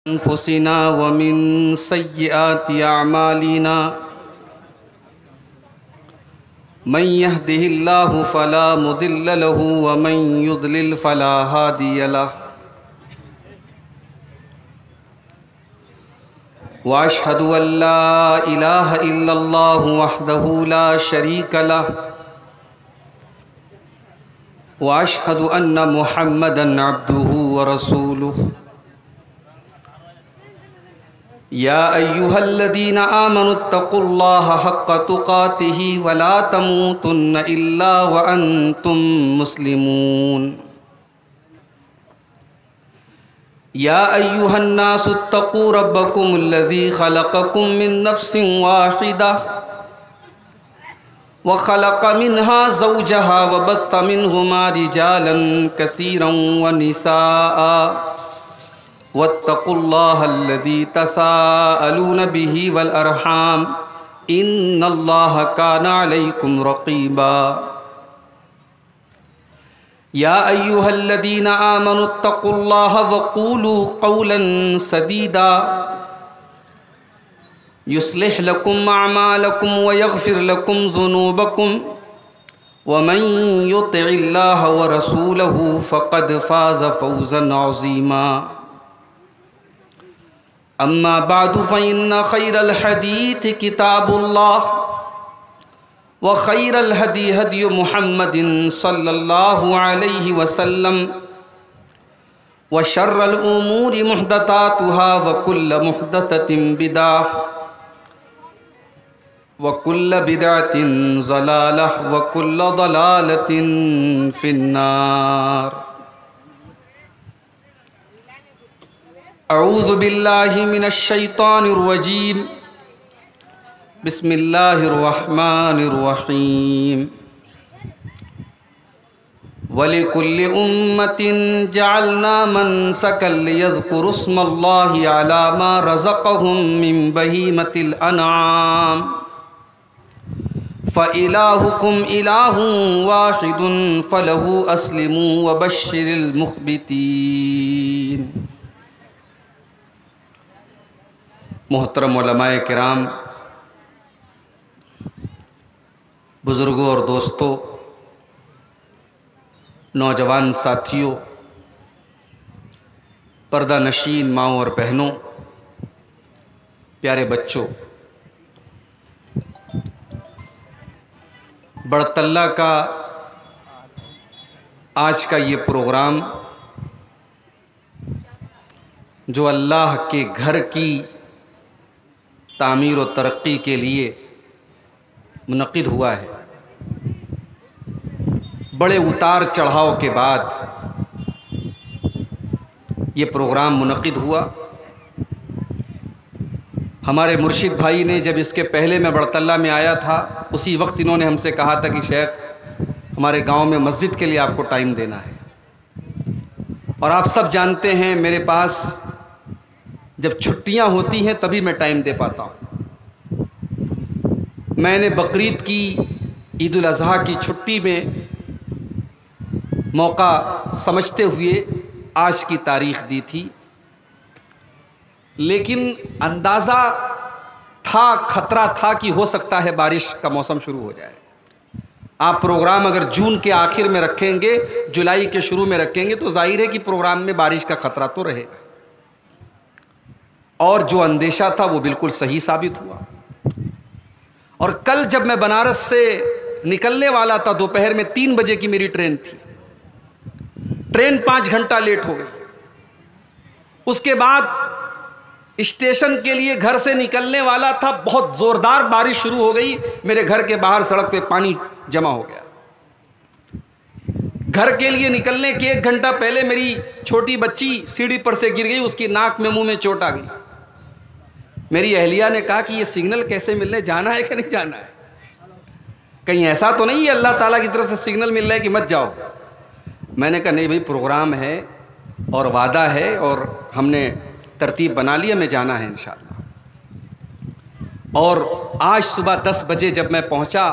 أنفسنا ومن سيئات أعمالنا من يهده الله فلا مضل له ومن يضلل فلا هادي له وأشهد أن لا إله إلا الله وحده لا شريك له وأشهد أن محمدًا عبده ورسوله يا أيها الذين آمنوا اتقوا الله حق تقاته ولا تموتن إلا وأنتم مسلمون يا أيها الناس اتقوا ربكم الذي خلقكم من نفس واحدة وخلق منها زوجها وبث منهما رجالا كثيرا ونساء واتقوا الله الذي تساءلون به والأرحام إن الله كان عليكم رقيبا يا أيها الذين آمنوا اتقوا الله وقولوا قولا سديدا يصلح لكم أعمالكم ويغفر لكم ذنوبكم ومن يطع الله ورسوله فقد فاز فوزا عظيما أما بعد فإن خير الحديث كتاب الله وخير الهدي هدي محمد صلى الله عليه وسلم وشر الأمور محدثاتها وكل محدثة بدعة وكل بدعة ضلالة وكل ضلالة في النار اعوذ باللہ من الشیطان الرجیم بسم اللہ الرحمن الرحیم وَلِكُلِّ أُمَّةٍ جَعَلْنَا مَنْسَكًا لِيَذْكُرُوا اسْمَ اللَّهِ عَلَى مَا رَزَقَهُم مِّن بَهِيمَةِ الْأَنْعَامِ فَإِلَٰهُكُمْ إِلَٰهٌ وَاحِدٌ فَلَهُ أَسْلِمُوا وَبَشِّرِ الْمُخْبِتِينَ۔ محترم علماء کرام، بزرگوں اور دوستوں، نوجوان ساتھیوں، پردہ نشین ماؤں اور بہنوں، پیارے بچوں، بڑھتلہ کا آج کا یہ پروگرام جو اللہ کے گھر کی تعمیر و ترقی کے لیے منعقد ہوا ہے، بڑے اتار چڑھاؤ کے بعد یہ پروگرام منعقد ہوا۔ ہمارے مرشد بھائی نے جب اس کے پہلے میں بڑھتلہ میں آیا تھا، اسی وقت انہوں نے ہم سے کہا تھا کہ شیخ ہمارے گاؤں میں مسجد کے لیے آپ کو ٹائم دینا ہے، اور آپ سب جانتے ہیں میرے پاس جب چھٹیاں ہوتی ہیں تبھی میں ٹائم دے پاتا ہوں۔ میں نے بقرعید کی، عید الاضحیٰ کی چھٹی میں موقع سمجھتے ہوئے آج کی تاریخ دی تھی، لیکن اندازہ تھا، خطرہ تھا کہ ہو سکتا ہے بارش کا موسم شروع ہو جائے۔ آپ پروگرام اگر جون کے آخر میں رکھیں گے، جولائی کے شروع میں رکھیں گے، تو ظاہر ہے کہ پروگرام میں بارش کا خطرہ تو رہے گا، اور جو اندیشہ تھا وہ بالکل صحیح ثابت ہوا۔ اور کل جب میں بنارس سے نکلنے والا تھا، دوپہر میں 3 بجے کی میری ٹرین تھی، ٹرین 5 گھنٹہ لیٹ ہو گئی۔ اس کے بعد اسٹیشن کے لیے گھر سے نکلنے والا تھا، بہت زوردار بارش شروع ہو گئی، میرے گھر کے باہر سڑک پہ پانی جمع ہو گیا۔ گھر کے لیے نکلنے کے 1 گھنٹہ پہلے میری چھوٹی بچی سیڑھی پر سے گر گئی، اس کی ناک میں منہ میں چوٹ آ گئی۔ میری اہلیہ نے کہا کہ یہ سگنل کیسے مل رہے، جانا ہے کہ نہیں جانا ہے، کہیں ایسا تو نہیں ہے اللہ تعالیٰ کی طرف سے سگنل مل رہا ہے کہ مت جاؤ۔ میں نے کہا نہیں بھائی، پروگرام ہے اور وعدہ ہے اور ہم نے ترتیب بنا لیا، میں جانا ہے انشاءاللہ۔ اور آج صبح 10 بجے جب میں پہنچا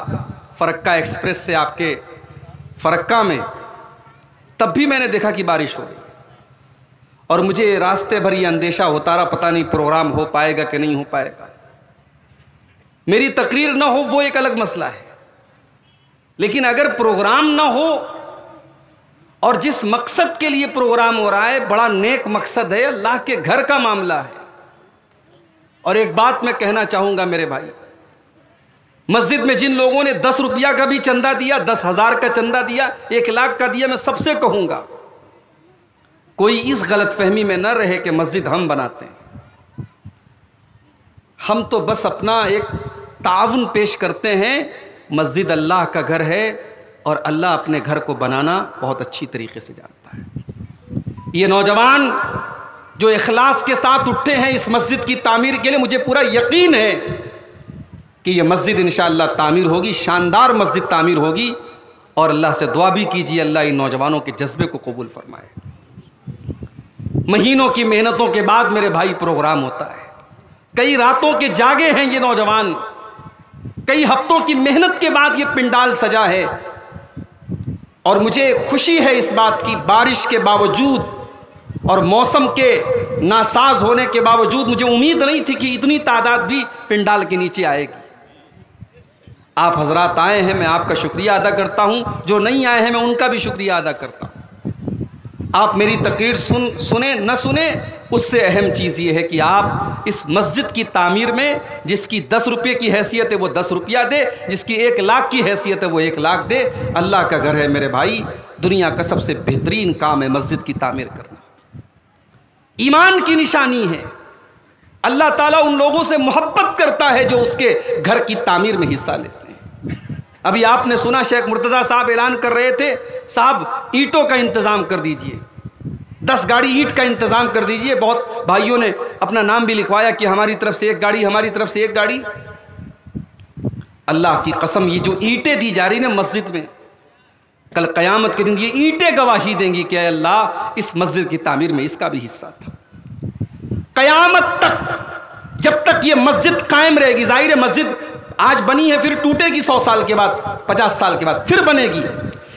فرقہ ایکسپریس سے آپ کے فرقہ میں، تب بھی میں نے دیکھا کہ بارش ہو رہی، اور مجھے راستے بھر یہ اندیشہ ہوتا رہا پتہ نہیں پروگرام ہو پائے گا کہ نہیں ہو پائے گا. میری تقریر نہ ہو وہ ایک الگ مسئلہ ہے، لیکن اگر پروگرام نہ ہو اور جس مقصد کے لیے پروگرام ہو رہا ہے بڑا نیک مقصد ہے، اللہ کے گھر کا معاملہ ہے. اور ایک بات میں کہنا چاہوں گا میرے بھائی، مسجد میں جن لوگوں نے 10 روپیہ کا بھی چندہ دیا، 10,000 کا چندہ دیا، 1 لاکھ کا دیا، میں سب سے کہوں گا کوئی اس غلط فہمی میں نہ رہے کہ مسجد ہم بناتے ہیں. ہم تو بس اپنا ایک تعاون پیش کرتے ہیں. مسجد اللہ کا گھر ہے اور اللہ اپنے گھر کو بنانا بہت اچھی طریقے سے جانتا ہے. یہ نوجوان جو اخلاص کے ساتھ اٹھے ہیں اس مسجد کی تعمیر کے لیے، مجھے پورا یقین ہے کہ یہ مسجد انشاءاللہ تعمیر ہوگی، شاندار مسجد تعمیر ہوگی. اور اللہ سے دعا بھی کیجیے اللہ ان نوجوانوں کے جذبے کو قبول فرمائے. مہینوں کی محنتوں کے بعد میرے بھائی پروگرام ہوتا ہے. کئی راتوں کے جاگے ہیں یہ نوجوان، کئی ہفتوں کی محنت کے بعد یہ پنڈال سجا ہے. اور مجھے خوشی ہے اس بات کی، بارش کے باوجود اور موسم کے ناساز ہونے کے باوجود مجھے امید نہیں تھی کہ اتنی تعداد بھی پنڈال کے نیچے آئے گی. آپ حضرات آئے ہیں، میں آپ کا شکریہ ادا کرتا ہوں. جو نہیں آئے ہیں میں ان کا بھی شکریہ ادا کرتا ہوں. آپ میری تقریر سنیں نہ سنیں، اس سے اہم چیز یہ ہے کہ آپ اس مسجد کی تعمیر میں جس کی 10 روپے کی حیثیت ہے وہ 10 روپیہ دے، جس کی 1 لاکھ کی حیثیت ہے وہ 1 لاکھ دے. اللہ کا گھر ہے میرے بھائی، دنیا کا سب سے بہترین کام ہے مسجد کی تعمیر کرنا. ایمان کی نشانی ہے. اللہ تعالیٰ ان لوگوں سے محبت کرتا ہے جو اس کے گھر کی تعمیر میں حصہ لیتے ہیں. ابھی آپ نے سنا شیخ مرتضیٰ صاحب اعلان کر رہے تھے، صاحب اینٹوں کا انتظام کر دیجئے، 10 گاڑی اینٹ کا انتظام کر دیجئے. بہت بھائیوں نے اپنا نام بھی لکھوایا کہ ہماری طرف سے 1 گاڑی، ہماری طرف سے 1 گاڑی. اللہ کی قسم یہ جو اینٹیں دی جا رہی نا مسجد میں، کل قیامت کے دن یہ اینٹیں گواہی دیں گی کہ اے اللہ اس مسجد کی تعمیر میں اس کا بھی حصہ تھا. قیامت تک جب تک یہ مسجد قائم رہے گی، ظاہر ہے مسجد آج بنی ہے پھر ٹوٹے گی 100 سال کے بعد، 50 سال کے بعد پھر بنے گی،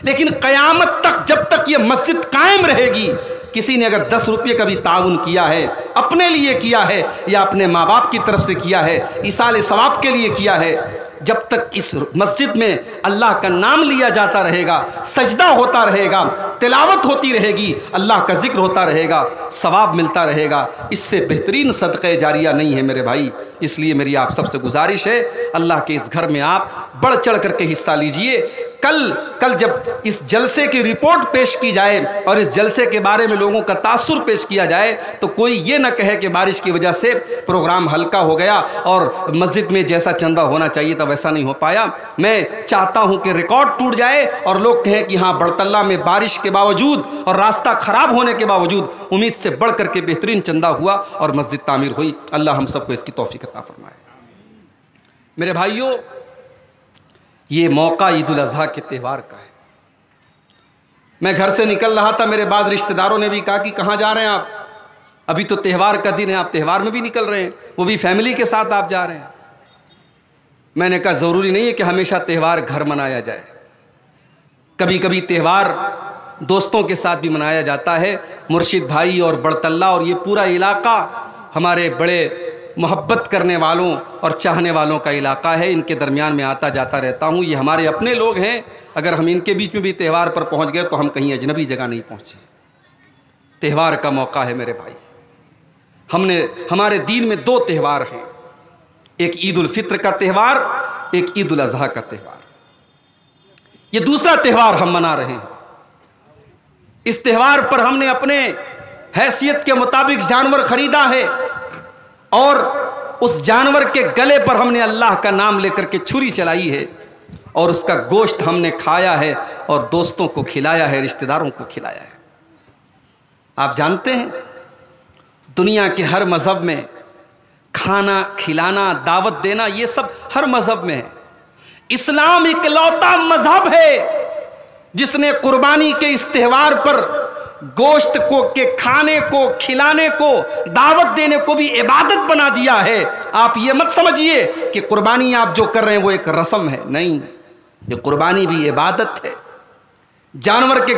لیکن قیامت تک جب تک یہ مسجد قائم رہے گی، کسی نے اگر 10 روپے کا بھی تعاون کیا ہے، اپنے لیے کیا ہے یا اپنے ماں باپ کی طرف سے کیا ہے، ایصال ثواب کے لیے کیا ہے، جب تک اس مسجد میں اللہ کا نام لیا جاتا رہے گا، سجدہ ہوتا رہے گا، تلاوت ہوتی رہے گی، اللہ کا ذکر ہوتا رہے گا، ثواب ملتا رہے گا، اس سے بہترین صدقہ جاریہ نہیں ہے میرے بھائی. اس لیے میری آپ سب سے گزارش ہے اللہ کے اس گھر میں آپ بڑھ چڑھ کر کے حصہ لیجئے. کل جب اس جلسے کی رپورٹ پیش کی جائے اور اس جلسے کے بارے میں لوگوں کا تاثر پیش کیا جائے تو کوئی یہ نہ کہے کہ بارش کی وجہ سے پروگرام ہلکا ہو گیا اور مسجد میں جیسا چندہ ہونا چاہیے تھا ویسا نہیں ہو پایا. میں چاہتا ہوں کہ ریکارڈ ٹوٹ جائے اور لوگ کہیں کہ ہاں بڑتلہ میں بارش کے باوجود اور راستہ خراب ہونے کے باوجود امید سے بڑھ کر کے بہترین چندہ ہوا اور مسجد تعمیر ہوئی. اللہ ہم سب کو اس کی توفیق عطا فرمائے. میرے بھائیوں، یہ موقع عید الاضحیٰ کے تہوار کا ہے. میں گھر سے نکل رہا تھا، میرے بعض رشتہ داروں نے بھی کہا کہ کہاں جا رہے ہیں آپ؟ ابھی تو تہوار کا دن ہے، آپ تہوار میں بھی نکل رہے ہیں، وہ بھی فیملی کے ساتھ آپ جا رہے ہیں. میں نے کہا ضروری نہیں ہے کہ ہمیشہ تہوار گھر منایا جائے، کبھی کبھی تہوار دوستوں کے ساتھ بھی منایا جاتا ہے. مرشد بھائی اور بڑتلہ اور یہ پورا علاقہ ہمارے بڑے محبت کرنے والوں اور چاہنے والوں کا علاقہ ہے. ان کے درمیان میں آتا جاتا رہتا ہوں، یہ ہمارے اپنے لوگ ہیں. اگر ہم ان کے بیچ میں بھی تہوار پر پہنچ گئے تو ہم کہیں اجنبی جگہ نہیں پہنچے. تہوار کا موقع ہے میرے بھائی. ہمارے دین میں 2 تہوار ہیں، ایک عید الفطر کا تہوار، ایک عید الاضحیٰ کا تہوار. یہ دوسرا تہوار ہم منا رہے ہیں. اس تہوار پر ہم نے اپنے حیثیت کے مطابق جانور خریدا ہے اور اس جانور کے گلے پر ہم نے اللہ کا نام لے کر کے چھری چلائی ہے اور اس کا گوشت ہم نے کھایا ہے اور دوستوں کو کھلایا ہے، رشتہ داروں کو کھلایا ہے. آپ جانتے ہیں دنیا کے ہر مذہب میں کھانا کھلانا دعوت دینا یہ سب ہر مذہب میں ہے. اسلام اکلوتا مذہب ہے جس نے قربانی کے اس تہوار پر گوشت کو کے کھانے کو کھلانے کو دعوت دینے کو بھی عبادت بنا دیا ہے. آپ یہ مت سمجھیے کہ قربانی آپ جو کر رہے ہیں وہ ایک رسم ہے، نہیں، یہ قربانی بھی عبادت ہے. جانور کے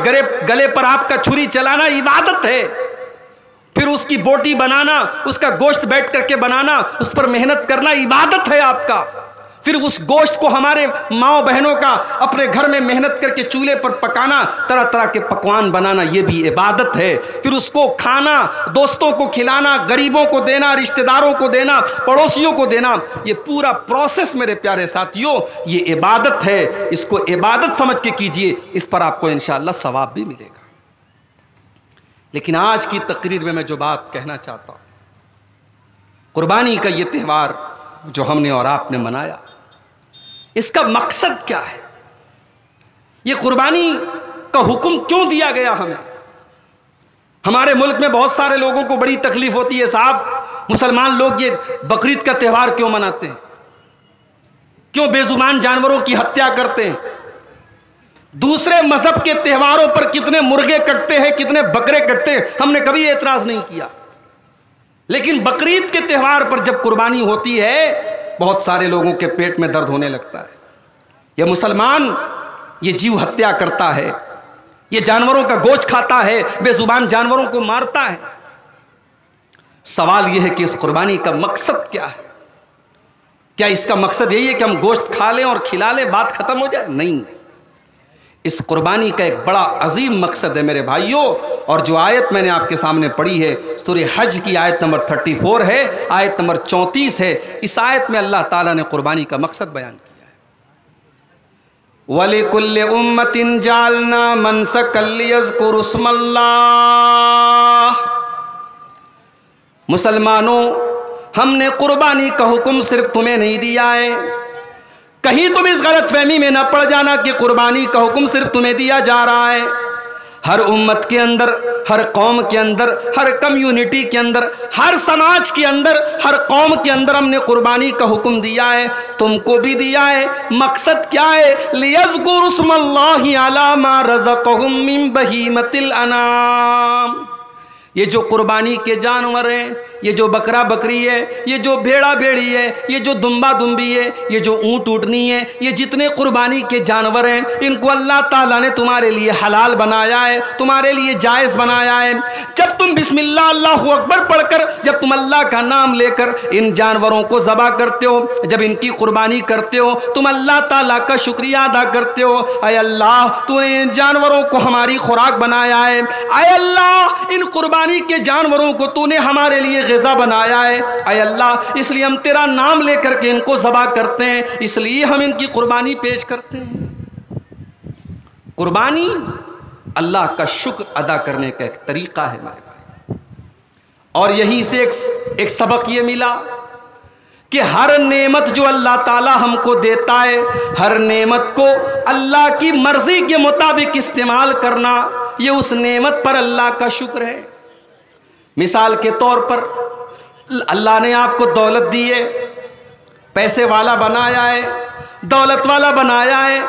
گلے پر آپ کا چھری چلانا عبادت ہے. پھر اس کی بوٹی بنانا، اس کا گوشت بیٹھ کر کے بنانا، اس پر محنت کرنا عبادت ہے آپ کا۔ پھر اس گوشت کو ہمارے ماؤں بہنوں کا اپنے گھر میں محنت کر کے چولہے پر پکانا، طرح طرح کے پکوان بنانا، یہ بھی عبادت ہے۔ پھر اس کو کھانا، دوستوں کو کھلانا، غریبوں کو دینا، رشتہ داروں کو دینا، پڑوسیوں کو دینا، یہ پورا پروسیس میرے پیارے ساتھیوں یہ عبادت ہے۔ اس کو عبادت سمجھ کے کیجئے، اس پر آپ کو انشاءاللہ ثواب بھی ملے گا۔ لیکن آج کی تقریر میں جو بات کہنا چاہتا ہوں، قربانی کا یہ تہوار جو ہم نے اور آپ نے منایا، اس کا مقصد کیا ہے؟ یہ قربانی کا حکم کیوں دیا گیا ہمیں؟ ہمارے ملک میں بہت سارے لوگوں کو بڑی تکلیف ہوتی ہے، صاحب مسلمان لوگ یہ بقرعید کا تہوار کیوں مناتے ہیں؟ کیوں بے زبان جانوروں کی ہتیا کرتے ہیں؟ دوسرے مذہب کے تہواروں پر کتنے مرغے کٹتے ہیں، کتنے بکرے کٹتے ہیں، ہم نے کبھی اعتراض نہیں کیا، لیکن بقرعید کے تہوار پر جب قربانی ہوتی ہے بہت سارے لوگوں کے پیٹ میں درد ہونے لگتا ہے۔ یہ مسلمان یہ جیو ہتیا کرتا ہے، یہ جانوروں کا گوشت کھاتا ہے، بے زبان جانوروں کو مارتا ہے۔ سوال یہ ہے کہ اس قربانی کا مقصد کیا ہے؟ کیا اس کا مقصد یہی ہے کہ ہم گوشت کھا لیں اور کھلا لیں، بات ختم ہو جائے؟ نہیں، اس قربانی کا ایک بڑا عظیم مقصد ہے میرے بھائیوں، اور جو آیت میں نے آپ کے سامنے پڑھی ہے سورہ حج کی آیت نمبر 34 ہے، آیت نمبر 34 ہے، اس آیت میں اللہ تعالیٰ نے قربانی کا مقصد بیان کیا ہے۔ وَلِكُلِّ أُمَّةٍ جَعَلْنَا مَنْسَكًا لِيَذْكُرُوا اسْمَ اللَّهِ۔ مسلمانوں، ہم نے قربانی کا حکم صرف تمہیں نہیں دیا ہے، کہیں تم اس غلط فہمی میں نہ پڑ جانا کہ قربانی کا حکم صرف تمہیں دیا جا رہا ہے۔ ہر امت کے اندر، ہر قوم کے اندر، ہر کمیونٹی کے اندر، ہر سماج کے اندر، ہر قوم کے اندر ہم نے قربانی کا حکم دیا ہے، تم کو بھی دیا ہے۔ مقصد کیا ہے؟ لِيَذْكُرُوا اسْمَ اللَّهِ عَلَى مَا رَزَقَهُم مِّن بَهِيمَةِ الْأَنْعَامِ۔ یہ جو قربانی کے جانور ہیں، یہ جو بکرا بکری ہے، یہ جو بھیڑا بھیڑی ہے، یہ جو دمبا دمبی ہے، یہ جو اونٹ اونٹنی ہے، یہ جتنے قربانی کے جانور ہیں، ان کو اللہ تعالیٰ نے تمہارے لیے حلال بنایا ہے، تمہارے لیے جائز بنایا ہے۔ جب تم بسم اللہ اللہ اکبر پڑھ کر، جب تم اللہ کا نام لے کر ان جانوروں کو ذبح کرتے ہو، جب ان کی قربانی کرتے ہو، تم اللہ تعالیٰ کا شکریہ ادا کرتے ہو، اے اللہ تو نے ان جانوروں کو ہماری خوراک بنایا ہے، اے اللہ ان قربانی کے جانوروں کو تو نے ہمارے لیے غذا بنایا ہے، اے اللہ اس لیے ہم تیرا نام لے کر کے ان کو ذبح کرتے ہیں، اس لیے ہم ان کی قربانی پیش کرتے ہیں۔ قربانی اللہ کا شکر ادا کرنے کا ایک طریقہ ہے میرے بھائی، اور یہیں سے ایک سبق یہ ملا کہ ہر نعمت جو اللہ تعالیٰ ہم کو دیتا ہے، ہر نعمت کو اللہ کی مرضی کے مطابق استعمال کرنا، یہ اس نعمت پر اللہ کا شکر ہے۔ مثال کے طور پر اللہ نے آپ کو دولت دی ہے، پیسے والا بنایا ہے، دولت والا بنایا ہے،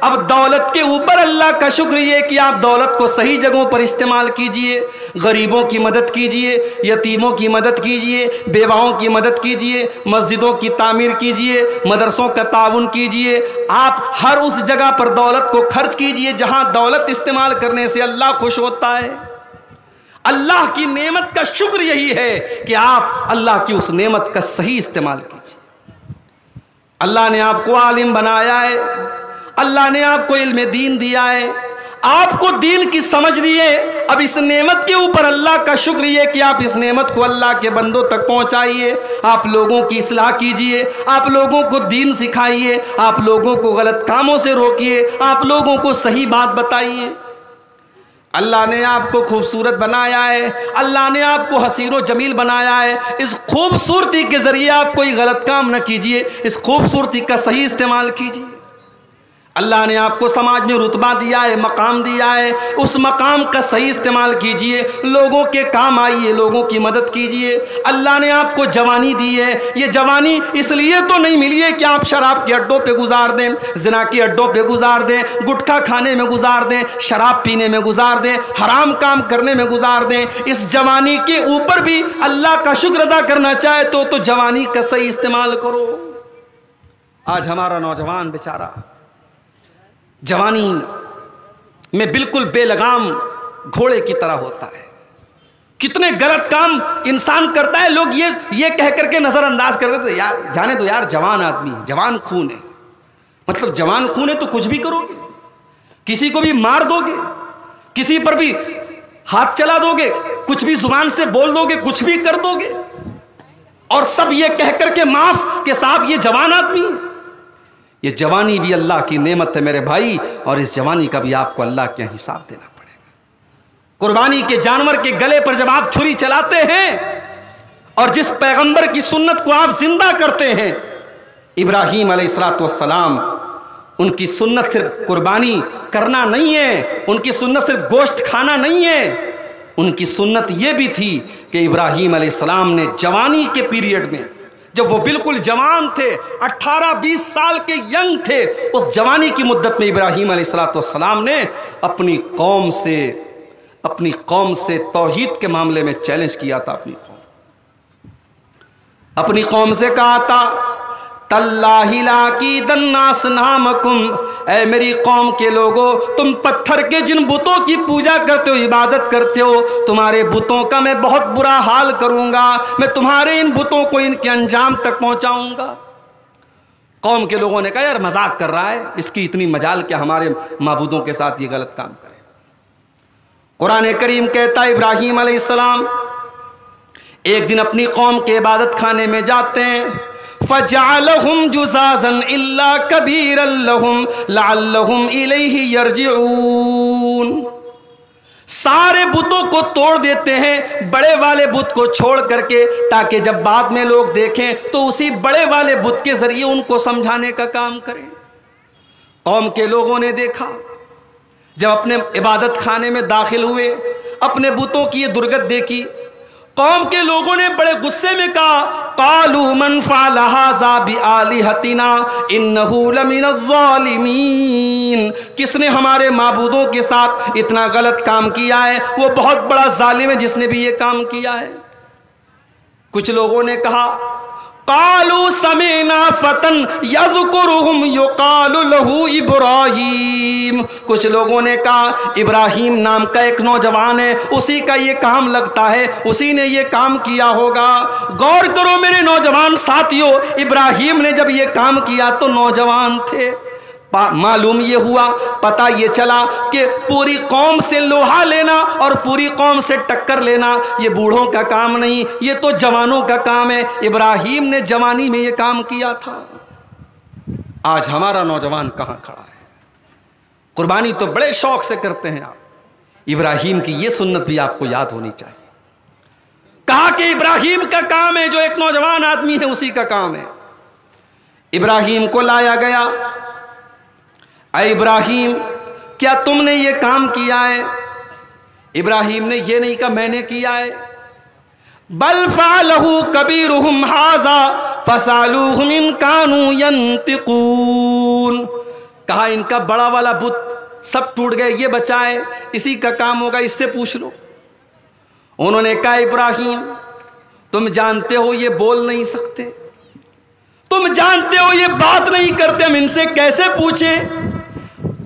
اب دولت کے اوپر اللہ کا شکر یہ کہ آپ دولت کو صحیح جگہوں پر استعمال کیجئے، غریبوں کی مدد کیجئے، یتیموں کی مدد کیجئے، بیواؤں کی مدد کیجئے، مسجدوں کی تعمیر کیجئے، مدرسوں کا تعاون کیجئے، آپ ہر اس جگہ پر دولت کو خرچ کیجئے جہاں دولت استعمال کرنے سے اللہ خوش ہوتا ہے۔ اللہ کی نعمت کا شکر یہی ہے کہ آپ اللہ کی اس نعمت کا صحیح استعمال کیجئے۔ اللہ نے آپ کو عالم بنایا ہے، اللہ نے آپ کو علم دین دیا ہے، آپ کو دین کی سمجھ دی ہے، اب اس نعمت کے اوپر اللہ کا شکر یہ کہ آپ اس نعمت کو اللہ کے بندوں تک پہنچائیے، آپ لوگوں کی اصلاح کیجئے، آپ لوگوں کو دین سکھائیے، آپ لوگوں کو غلط کاموں سے روکیے، آپ لوگوں کو صحیح بات بتائیے۔ اللہ نے آپ کو خوبصورت بنایا ہے، اللہ نے آپ کو حسین و جمیل بنایا ہے، اس خوبصورتی کے ذریعے آپ کوئی غلط کام نہ کیجئے، اس خوبصورتی کا صحیح استعمال کیجئے۔ اللہ نے آپ کو سماج میں رتبہ دیا ہے، مقام دیا ہے، اس مقام کا صحیح استعمال کیجئے، لوگوں کے کام آئیے، لوگوں کی مدد کیجئے۔ اللہ نے آپ کو جوانی دی ہے، یہ جوانی اس لیے تو نہیں ملی ہے کہ آپ شراب کے اڈوں پہ گزار دیں، زنا کے اڈوں پہ گزار دیں، گٹکھا کھانے میں گزار دیں، شراب پینے میں گزار دیں، حرام کام کرنے میں گزار دیں۔ اس جوانی کے اوپر بھی اللہ کا شکر ادا کرنا چاہے تو جوانی کا صحیح استعمال کرو۔ آج ہمارا نوجوان بیچارہ جوانی میں بالکل بے لگام گھوڑے کی طرح ہوتا ہے، کتنے غلط کام انسان کرتا ہے، لوگ یہ کہہ کر کے نظر انداز کر دیتے یار جانے دو یار، جوان آدمی ہے، جوان خون ہے. مطلب جوان خون ہے تو کچھ بھی کرو گے، کسی کو بھی مار دو گے، کسی پر بھی ہاتھ چلا دو گے، کچھ بھی زبان سے بول دو گے، کچھ بھی کر دو گے، اور سب یہ کہہ کر کے معاف کہ صاحب یہ جوان آدمی ہے. یہ جوانی بھی اللہ کی نعمت ہے میرے بھائی، اور اس جوانی کا بھی آپ کو اللہ کے حساب دینا پڑے گا. قربانی کے جانور کے گلے پر جب آپ چھری چلاتے ہیں اور جس پیغمبر کی سنت کو آپ زندہ کرتے ہیں، ابراہیم علیہ السلام، ان کی سنت صرف قربانی کرنا نہیں ہے، ان کی سنت صرف گوشت کھانا نہیں ہے، ان کی سنت یہ بھی تھی کہ ابراہیم علیہ السلام نے جوانی کے پیریڈ میں، جب وہ بالکل جوان تھے، 18-20 سال کے ینگ تھے، اس جوانی کی مدت میں ابراہیم علیہ السلام نے اپنی قوم سے توحید کے معاملے میں چیلنج کیا تھا. اپنی قوم سے کہا تھا تاللہ لاکیدن اصنامکم، اے میری قوم کے لوگوں، تم پتھر کے جن بتوں کی پوجا کرتے ہو، عبادت کرتے ہو، تمہارے بتوں کا میں بہت برا حال کروں گا، میں تمہارے ان بتوں کو ان کے انجام تک پہنچاؤں گا. قوم کے لوگوں نے کہا یار مذاق کر رہا ہے، اس کی اتنی مجال کہ ہمارے معبودوں کے ساتھ یہ غلط کام کرے. قرآن کریم کہتا ہے ابراہیم علیہ السلام ایک دن اپنی قوم کے عبادت خانے میں جاتے ہیں، فَجَعَلَهُمْ جُزَازًا إِلَّا كَبِيرًا لَهُمْ لَعَلَّهُمْ إِلَيْهِ يَرْجِعُونَ. سارے بتوں کو توڑ دیتے ہیں، بڑے والے بت کو چھوڑ کر کے، تاکہ جب بعد میں لوگ دیکھیں تو اسی بڑے والے بت کے ذریعے ان کو سمجھانے کا کام کریں. قوم کے لوگوں نے دیکھا، جب اپنے عبادت خانے میں داخل ہوئے، اپنے بتوں کی یہ درگت دیکھی، قوم کے لوگوں نے بڑے غصے میں کہا قالوا من فعل هذا بآلهتنا انه لمن الظالمین، کس نے ہمارے معبودوں کے ساتھ اتنا غلط کام کیا ہے، وہ بہت بڑا ظالم ہے جس نے بھی یہ کام کیا ہے. کچھ لوگوں نے کہا قالوا سمعنا فتى یذکرهم یقال له ابراہیم، کچھ لوگوں نے کہا ابراہیم نام کا ایک نوجوان ہے، اسی کا یہ کام لگتا ہے، اسی نے یہ کام کیا ہوگا. غور کرو میرے نوجوان ساتھیوں، ابراہیم نے جب یہ کام کیا تو نوجوان تھے. معلوم یہ ہوا، پتہ یہ چلا کہ پوری قوم سے لوہا لینا اور پوری قوم سے ٹکر لینا یہ بوڑھوں کا کام نہیں، یہ تو جوانوں کا کام ہے. ابراہیم نے جوانی میں یہ کام کیا تھا. آج ہمارا نوجوان کہاں کھڑا ہے؟ قربانی تو بڑے شوق سے کرتے ہیں آپ. ابراہیم کی یہ سنت بھی آپ کو یاد ہونی چاہیے. کہا کہ ابراہیم کا کام ہے، جو ایک نوجوان آدمی ہے اسی کا کام ہے. ابراہیم کو لایا گیا، اے ابراہیم کیا تم نے یہ کام کیا ہے؟ ابراہیم نے یہ نہیں کہا میں نے کیا ہے، بل فعلہ کبیرہم ھذا فسألوہم ان کانوا ینطقون. کہا ان کا بڑا والا بت سب ٹوٹ گئے، یہ بچا ہے، اسی کا کام ہوگا، اس سے پوچھ لو. انہوں نے کہا ابراہیم تم جانتے ہو یہ بول نہیں سکتے، تم جانتے ہو یہ بات نہیں کرتے، ہم ان سے کیسے پوچھیں؟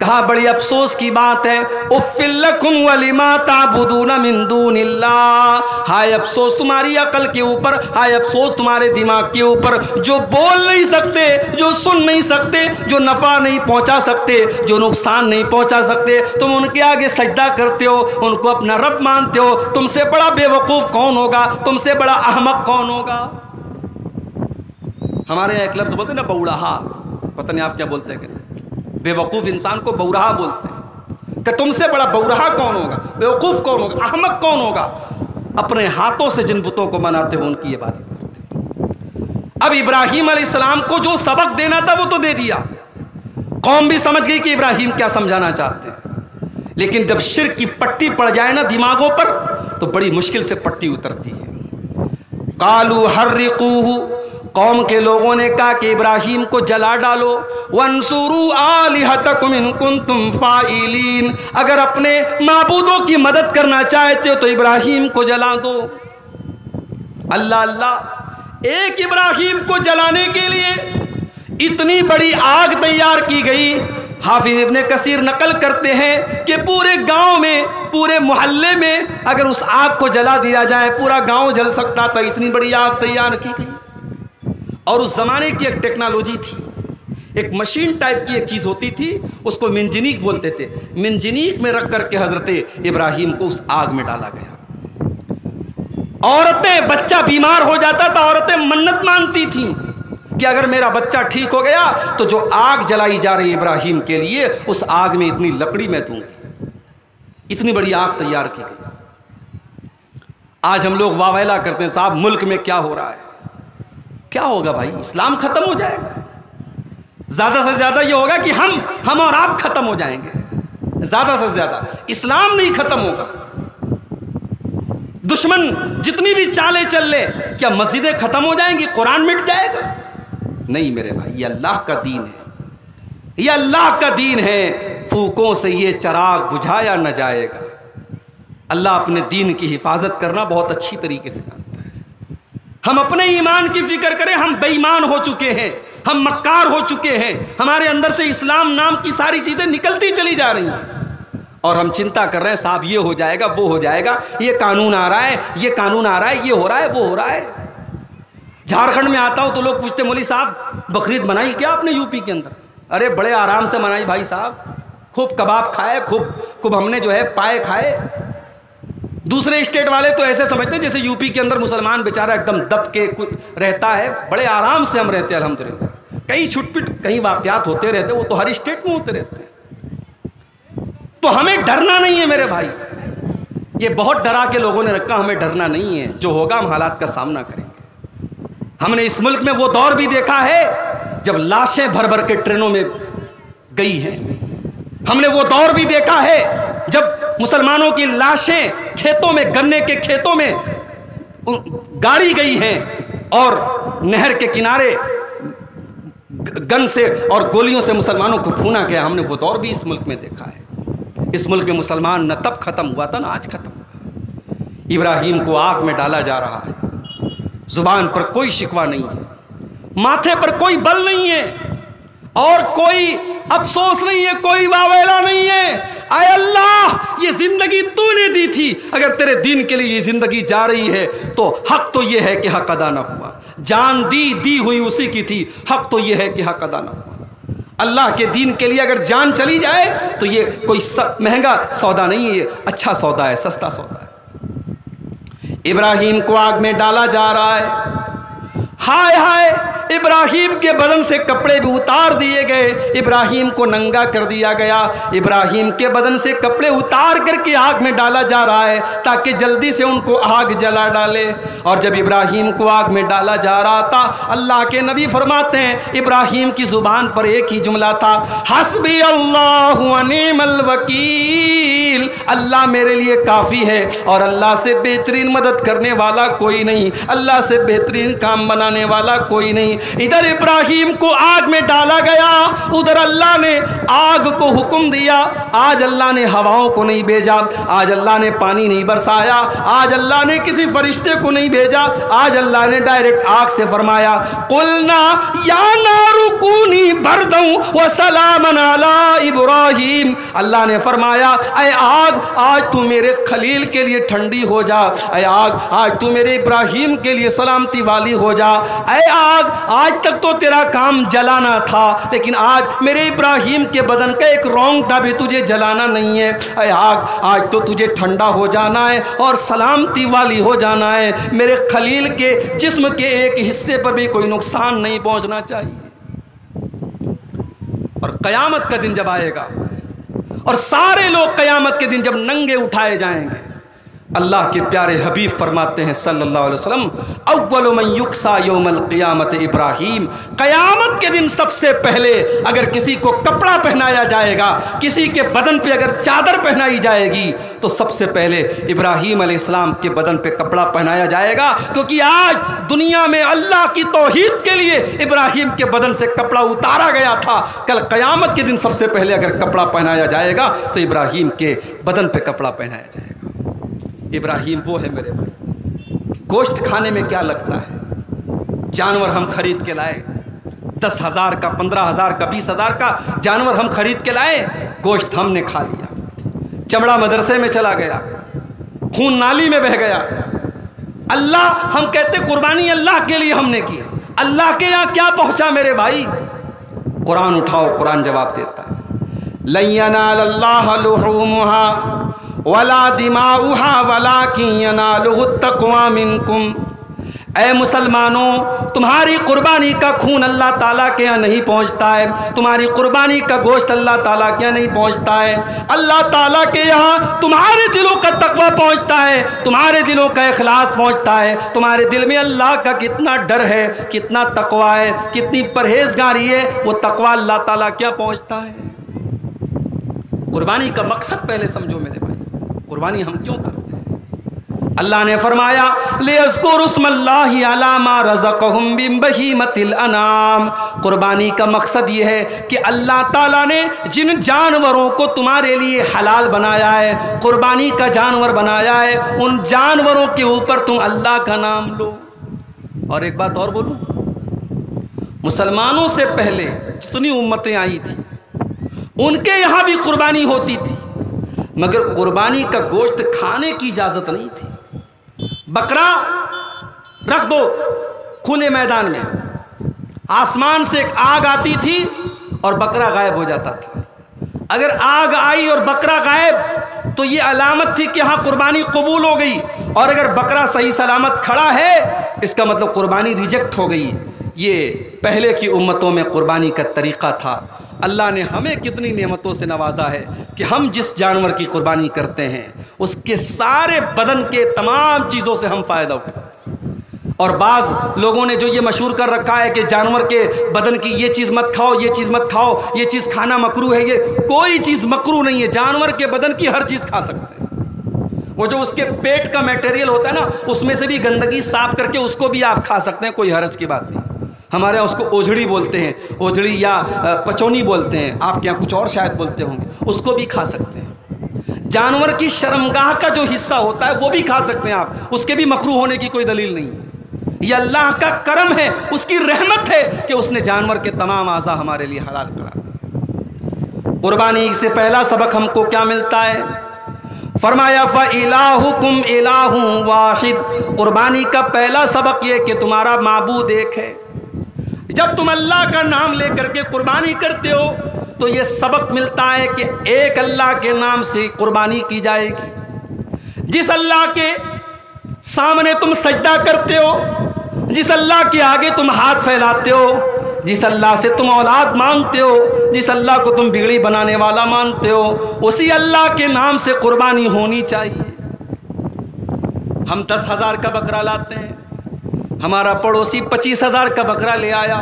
کہا بڑی افسوس کی بات ہے، اُفِّل لَكُمْ وَلِمَا تَعْبُدُونَ مِن دُونِ اللَّهِ، ہائے افسوس تمہاری عقل کے اوپر، ہائے افسوس تمہارے دماغ کے اوپر، جو بول نہیں سکتے، جو سن نہیں سکتے، جو نفع نہیں پہنچا سکتے، جو نقصان نہیں پہنچا سکتے، تم ان کے آگے سجدہ کرتے ہو، ان کو اپنا رب مانتے ہو. تم سے بڑا بے وقوف کون ہوگا؟ تم سے بڑا احمق کون ہوگا؟ ہمارے یہاں ایک لفظ بولتے ہیں نا بوڑھا، پتہ نہیں آپ کیا بولتے ہیں کہ بے وقوف انسان کو بورہا بولتے ہیں، کہ تم سے بڑا بورہا کون ہوگا، بے وقوف کون ہوگا، احمق کون ہوگا؟ اپنے ہاتھوں سے جن بتوں کو بناتے ہو ان کی عبادت کرتے ہیں. اب ابراہیم علیہ السلام کو جو سبق دینا تھا وہ تو دے دیا، قوم بھی سمجھ گئی کہ ابراہیم کیا سمجھانا چاہتے ہیں. لیکن جب شرک کی پٹی پڑ جائے نا دماغوں پر تو بڑی مشکل سے پٹی اترتی ہے. قالوا حرقوہ، قوم کے لوگوں نے کہا کہ ابراہیم کو جلا ڈالو. وانصروا آلہتکم ان کنتم فاعلین، اگر اپنے معبودوں کی مدد کرنا چاہتے ہو تو ابراہیم کو جلا دو. اللہ اللہ، ایک ابراہیم کو جلانے کے لیے اتنی بڑی آگ تیار کی گئی. حافظ ابن کثیر نقل کرتے ہیں کہ پورے گاؤں میں پورے محلے میں اگر اس آگ کو جلا دیا جائے پورا گاؤں جل سکتا تھا، اتنی بڑی آگ تیار کی گئی۔ اور اس زمانے کی ایک ٹیکنالوجی تھی، ایک مشین ٹائپ کی ایک چیز ہوتی تھی، اس کو منجنیق بولتے تھے، منجنیق میں رکھ کر کے حضرت ابراہیم کو اس آگ میں ڈالا گیا۔ عورتیں، بچہ بیمار ہو جاتا تھا، عورتیں منت مانتی تھیں کہ اگر میرا بچہ ٹھیک ہو گیا تو جو آگ جلائی جا رہی ابراہیم کے لیے، اس آگ میں اتنی لکڑی میں دوں گی۔ اتنی بڑی آگ تیار کی گئی۔ آج ہم لوگ واویلا کرتے ہیں، صاحب ملک میں کیا ہو رہا ہے؟ کیا ہوگا بھائی؟ اسلام ختم ہو جائے گا۔ زیادہ سے زیادہ یہ ہوگا کہ ہم اور آپ ختم ہو جائیں گے، زیادہ سے زیادہ اسلام نہیں ختم ہوگا۔ دشمن جتنی بھی چالیں چل لے، کیا مسجدیں ختم ہو جائیں گی؟ قرآن مٹ جائے گا؟ نہیں میرے بھائی، یہ اللہ کا دین ہے، یہ اللہ کا دین ہے، پھوکوں سے یہ چراغ بجھایا نہ جائے گا۔ اللہ اپنے دین کی حفاظت کرنا بہت اچھی طریقے سے جانتا ہے۔ ہم اپنے ایمان کی فکر کریں، ہم بے ایمان ہو چکے ہیں، ہم مکار ہو چکے ہیں، ہمارے اندر سے اسلام نام کی ساری چیزیں نکلتی چلی جا رہی ہیں، اور ہم چنتا کر رہے ہیں صاحب یہ ہو جائے گا، وہ ہو جائے گا، یہ قانون آ رہا ہے، یہ قانون آ رہا ہے، یہ ہو رہا ہے، وہ ہو رہا ہے۔ جھارکھنڈ میں آتا ہوں تو لوگ پوچھتے مولوی صاحب بقرعید منائی کیا آپ نے یوپی کے اندر؟ ارے بڑے آرام سے منائی بھائی صاحب، خوب کباب کھائے، خوب ہم نے جو ہے پائے کھائے۔ دوسرے اسٹیٹ والے تو ایسے سمجھتے ہیں جیسے یوپی کے اندر مسلمان بیچارہ ایک دم دب کے رہتا ہے، بڑے آرام سے ہم رہتے ہیں الحمدللہ۔ کئی چھٹ پٹ کئی واقعات ہوتے رہتے، وہ تو ہر اسٹیٹ میں ہوتے رہتے ہیں۔ تو ہمیں ڈرنا نہیں ہے میرے بھائی، یہ بہت ڈرا کے لوگوں نے رکھا، ہمیں ڈرنا نہیں ہے، جو ہوگا ہم حالات کا سامنا کریں گے۔ ہم نے اس ملک میں وہ دور بھی دیکھا ہے جب لاشیں بھر بھر کے ٹرینوں میں گئی ہیں، ہم نے وہ دور بھی دیکھا ہے جب مسلمانوں کی لاشیں کھیتوں میں، گنے کے کھیتوں میں گاڑی گئی ہیں اور نہر کے کنارے گن سے اور گولیوں سے مسلمانوں کو بھونا گیا۔ ہم نے وہ دور بھی اس ملک میں دیکھا ہے۔ اس ملک میں مسلمان نہ تب ختم ہوا تھا نہ آج ختم ہوگا۔ ابراہیم کو آگ میں ڈالا جا رہا ہے، زبان پر کوئی شکوہ نہیں ہے، ماتھے پر کوئی بل نہیں ہے، اور کوئی افسوس نہیں ہے، کوئی واویلا نہیں ہے۔ اے اللہ، یہ زندگی تو نے دی تھی، اگر تیرے دین کے لیے یہ زندگی جا رہی ہے تو حق تو یہ ہے کہ حق ادا نہ ہوا۔ جان دی ہوئی اسی کی تھی، حق تو یہ ہے کہ حق ادا نہ ہوا۔ اللہ کے دین کے لیے اگر جان چلی جائے تو یہ کوئی مہنگا سودا نہیں ہے، یہ اچھا سودا ہے، سستا سودا ہے۔ ابراہیم کو آگ میں ڈالا جا رہا ہے، ہائے ہائے، ابراہیم کے بدن سے کپڑے بھی اتار دیے گئے، ابراہیم کو ننگا کر دیا گیا، ابراہیم کے بدن سے کپڑے اتار کر کے آگ میں ڈالا جا رہا ہے تاکہ جلدی سے ان کو آگ جلا ڈالے۔ اور جب ابراہیم کو آگ میں ڈالا جا رہا تھا، اللہ کے نبی فرماتے ہیں ابراہیم کی زبان پر ایک ہی جملہ تھا، حسبی اللہ و نعم الوکیل، اللہ میرے لیے کافی ہے اور اللہ سے بہترین مدد کرنے والا کوئی نہیں، اللہ سے بہترین کام بنانے والا کوئی نہیں۔ ادھر ابراہیم کو آگ میں ڈالا گیا، ادھر اللہ نے آگ کو حکم دیا۔ آج اللہ نے ہواؤں کو نہیں بھیجا، آج اللہ نے پانی نہیں برسایا، آج اللہ نے کسی فرشتے کو نہیں بھیجا، آج اللہ نے ڈائریکٹ آگ سے فرمایا، قلنا یا نار کونی برداً وسلاما علی ابراہیم۔ اللہ نے فرمایا اے آگ، آج تو میرے خلیل کے لیے ٹھنڈی ہو جا، اے آگ آج تو میرے ابراہیم کے لیے سلامتی والی ہو جا، اے آگ آج تک تو تیرا کام جلانا تھا لیکن آج میرے ابراہیم کے بدن کا ایک رونگٹا بھی تجھے جلانا نہیں ہے، اے آگ آج تو تجھے ٹھنڈا ہو جانا ہے اور سلامتی والی ہو جانا ہے، میرے خلیل کے جسم کے ایک حصے پر بھی کوئی نقصان نہیں پہنچنا چاہیے۔ اور قیامت کا دن جب آئے گا اور سارے لوگ قیامت کے دن جب ننگے اٹھائے جائیں گے، اللہ کے پیارے حبیب فرماتے ہیں صلی اللہ علیہ وسلم، اول من یکسا یوم القیامت ابراہیم، قیامت کے دن سب سے پہلے اگر کسی کو کپڑا پہنایا جائے گا، کسی کے بدن پہ اگر چادر پہنائی جائے گی تو سب سے پہلے ابراہیم علیہ السلام کے بدن پہ کپڑا پہنایا جائے گا، کیونکہ آج دنیا میں اللہ کی توحید کے لیے ابراہیم کے بدن سے کپڑا اتارا گیا تھا، کل قیامت کے دن سب سے پہلے اگر کپڑا پہنایا جائے گا تو ابراہیم کے بدن پہ کپڑا پہنایا جائے گا۔ ابراہیم وہ ہے میرے بھائی، گوشت کھانے میں کیا لگتا ہے؟ جانور ہم خرید کے لائے، 10,000 کا، 15,000 کا، 20,000 کا جانور ہم خرید کے لائے، گوشت ہم نے کھا لیا۔ چمڑا مدرسے میں چلا گیا، خون نالی میں بہہ گیا۔ اللہ، ہم کہتے قربانی اللہ کے لیے ہم نے کی، اللہ کے یہاں کیا پہنچا میرے بھائی؟ قرآن اٹھاؤ، قرآن جواب دیتا ہے، لَن يَنَالَ اللَّهَ لُحُومُهَا وَلَا دِمَاؤُهَا وَلَٰكِن يَنَالُهُ التَّقْوَىٰ مِنكُمْ۔ اے مسلمانوں، تمہاری قربانی کا خون اللہ تعالیٰ کے یہاں نہیں پہنچتا ہے، تمہاری قربانی کا گوشت اللہ تعالیٰ کے یہاں نہیں پہنچتا ہے، اللہ تعالیٰ کے یہاں تمہارے دلوں کا تقویٰ پہنچتا ہے، تمہارے دلوں کا اخلاص پہنچتا ہے، تمہارے دل میں اللہ کا کتنا ڈر ہے، کتنا تقویٰ ہے، کتنی پرہیزگاری ہے، وہ تقویٰ اللہ تعالیٰ کیا پہنچتا ہے۔ قربانی کا مقصد پہلے سمجھو میرے بھائی، قربانی ہم کیوں کرتے ہیں؟ اللہ نے فرمایا لِيَذْكُرُوا اسْمَ اللَّهِ عَلَىٰ مَا رَزَقَهُم مِّن بَهِيمَةِ الْأَنْعَامِ۔ قربانی کا مقصد یہ ہے کہ اللہ تعالیٰ نے جن جانوروں کو تمہارے لیے حلال بنایا ہے، قربانی کا جانور بنایا ہے، ان جانوروں کے اوپر تم اللہ کا نام لو۔ اور ایک بات اور بولوں، مسلمانوں سے پہلے جتنی امتیں آئی تھیں ان کے یہاں بھی قربانی ہوتی تھی، مگر قربانی کا گوشت کھانے کی اجازت نہیں تھی۔ بکرا رکھ دو کھلے میدان میں، آسمان سے ایک آگ آتی تھی اور بکرا غائب ہو جاتا تھا۔ اگر آگ آئی اور بکرا غائب تو یہ علامت تھی کہ ہاں قربانی قبول ہو گئی، اور اگر بکرا صحیح سلامت کھڑا ہے اس کا مطلب قربانی ریجیکٹ ہو گئی۔ یہ پہلے کی امتوں میں قربانی کا طریقہ تھا۔ اللہ نے ہمیں کتنی نعمتوں سے نوازا ہے کہ ہم جس جانور کی قربانی کرتے ہیں اس کے سارے بدن کے تمام چیزوں سے ہم فائدہ اٹھاتے ہیں۔ اور بعض لوگوں نے جو یہ مشہور کر رکھا ہے کہ جانور کے بدن کی یہ چیز مت کھاؤ، یہ چیز مت کھاؤ، یہ چیز کھانا مکروہ ہے، یہ کوئی چیز مکروہ نہیں ہے، جانور کے بدن کی ہر چیز کھا سکتے ہیں۔ وہ جو اس کے پیٹ کا میٹیریل ہوتا ہے نا، اس میں سے بھی گندگی صاف کر کے اس کو بھی آپ کھا سکتے ہیں، کوئی حرج کی بات نہیں۔ ہمارے یہاں اس کو اوجھڑی بولتے ہیں، اوجھڑی یا پچونی بولتے ہیں، آپ کے یہاں کچھ اور شاید بولتے ہوں گے، اس کو بھی کھا سکتے ہیں۔ جانور کی شرمگاہ کا جو حصہ ہوتا ہے وہ بھی کھا سکتے ہیں آپ، اس کے بھی مکروہ ہونے کی کوئی دلیل نہیں ہے۔ یہ اللہ کا کرم ہے، اس کی رحمت ہے کہ اس نے جانور کے تمام اعضاء ہمارے لیے حلال کرا دیے۔ قربانی سے پہلا سبق ہم کو کیا ملتا ہے؟ فرمایا فَإِلَٰهُكُمْ إِلَٰهٌ وَاحِدٌ۔ قربانی کا پہلا سبق یہ کہ تمہارا معبود ایک ہے۔ جب تم اللہ کا نام لے کر کے قربانی کرتے ہو تو یہ سبق ملتا ہے کہ ایک اللہ کے نام سے قربانی کی جائے گی۔ جس اللہ کے سامنے تم سجدہ کرتے ہو، جس اللہ کے آگے تم ہاتھ پھیلاتے ہو، جس اللہ سے تم اولاد مانگتے ہو، جس اللہ کو تم بگڑی بنانے والا مانتے ہو، اسی اللہ کے نام سے قربانی ہونی چاہیے۔ ہم 10,000 کا بکرا لاتے ہیں، ہمارا پڑوسی 25,000 کا بکرا لے آیا،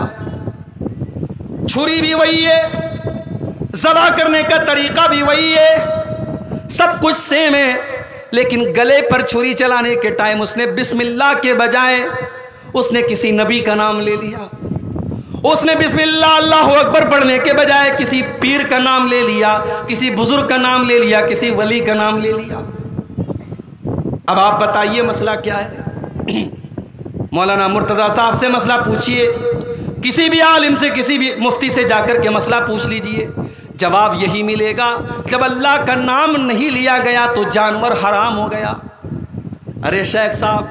چھری بھی وہی ہے، ذبح کرنے کا طریقہ بھی وہی ہے، سب کچھ سیم ہے، لیکن گلے پر چھری چلانے کے ٹائم اس نے بسم اللہ کے بجائے اس نے کسی نبی کا نام لے لیا، اس نے بسم اللہ اللہ اکبر پڑھنے کے بجائے کسی پیر کا نام لے لیا، کسی بزرگ کا نام لے لیا، کسی ولی کا نام لے لیا۔ اب آپ بتائیے مسئلہ کیا ہے؟ مولانا مرتضیٰ صاحب سے مسئلہ پوچھئے، کسی بھی عالم سے، کسی بھی مفتی سے جا کر کے مسئلہ پوچھ لیجئے، جواب یہی ملے گا، جب اللہ کا نام نہیں لیا گیا تو جانور حرام ہو گیا۔ ارے شیخ صاحب،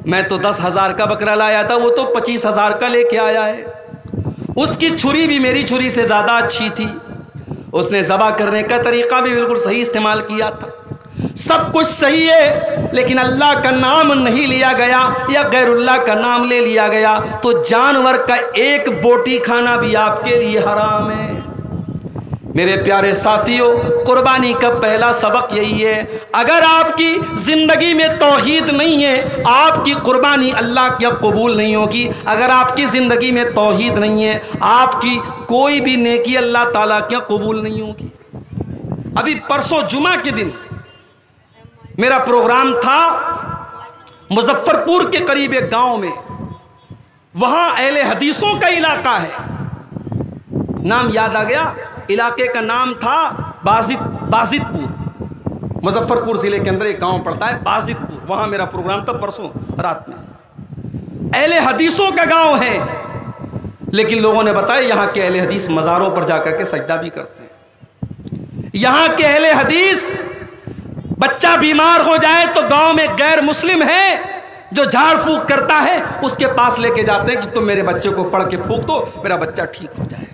میں تو 10,000 کا بکرا لایا تھا، وہ تو 25,000 کا لے کے آیا ہے، اس کی چھری بھی میری چھری سے زیادہ اچھی تھی، اس نے ذبح کرنے کا طریقہ بھی بالکل صحیح استعمال کیا تھا، سب کچھ صحیح ہے، لیکن اللہ کا نام نہیں لیا گیا یا غیر اللہ کا نام لے لیا گیا تو جانور کا ایک بوٹی کھانا بھی آپ کے لیے حرام ہے۔ میرے پیارے ساتھیوں، قربانی کا پہلا سبق یہی ہے، اگر آپ کی زندگی میں توحید نہیں ہے آپ کی قربانی اللہ کیا قبول نہیں ہوگی۔ اگر آپ کی زندگی میں توحید نہیں ہے آپ کی کوئی بھی نیکی اللہ تعالیٰ کیا قبول نہیں ہوگی۔ ابھی پرسوں جمعہ کے دن میرا پروگرام تھا مظفر پور کے قریب ایک گاؤں میں، وہاں اہل حدیثوں کا علاقہ ہے، نام یاد آ گیا، علاقے کا نام تھا بازت پور، مظفر پور ضلع کے اندر ایک گاؤں پڑتا ہے بازت پور، وہاں میرا پروگرام تھا پرسوں رات میں۔ اہل حدیثوں کا گاؤں ہے، لیکن لوگوں نے بتایا یہاں کے اہل حدیث مزاروں پر جا کر کے سجدہ بھی کرتے ہیں، یہاں کے اہل حدیث بچہ بیمار ہو جائے تو گاؤں میں غیر مسلم ہے جو جھاڑ پھونک کرتا ہے، اس کے پاس لے کے جاتے ہیں کہ تم میرے بچے کو پڑھ کے پھونک دو، میرا بچہ ٹھیک ہو جائے۔